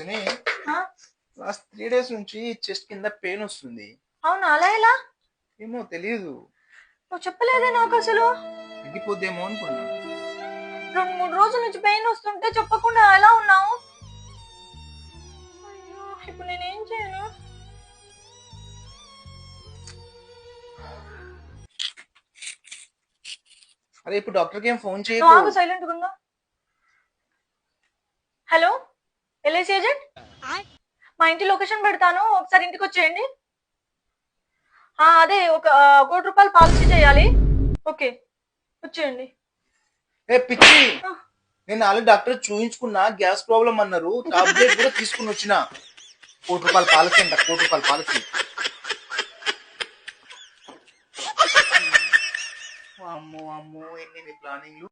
ఆ, last 3 days నుంచి chest కింద పెయిన్ వస్తుంది. అవునా, అలా ఎలా? ఏమో తెలియదు, నువ్వు చెప్పలేదే నాకు అసలు. తగ్గిపోద్దేమో అనుకున్నా. 2-3 రోజుల నుంచి పెయిన్ వస్తుంటే చెప్పకుండా ఎలా ఉన్నావు? అయ్యో, ఇప్పుడు నేనేం చేయను? అరే ఇప్పుడు డాక్టర్కి ఏం ఫోన్ నువ్వు చేయకు. ఆగు, సైలెంట్ గా ఉండు. Hello, LIC agent. మా ఇంటి లొకేషన్ పెడతాను, ఒకసారి ఇంటికి వచ్చేయండి. అదే ఒక ₹1,00,00,000 పాలసీ చేయాలి. ఓకే, వచ్చేయండి. ఏ పిచ్చి, ఆ, నేను ఆల్రెడీ డాక్టర్ చూయించుకున్నా, గ్యాస్ ప్రాబ్లం అన్నారు, టాబ్లెట్ కూడా తీసుకుని వచ్చిన. ₹1,00,00,000 పాలసీ అంట, ₹1,00,00,000 పాలసీ. అమ్మో అమ్మో, ఎన్ని ప్లానింగ్లు.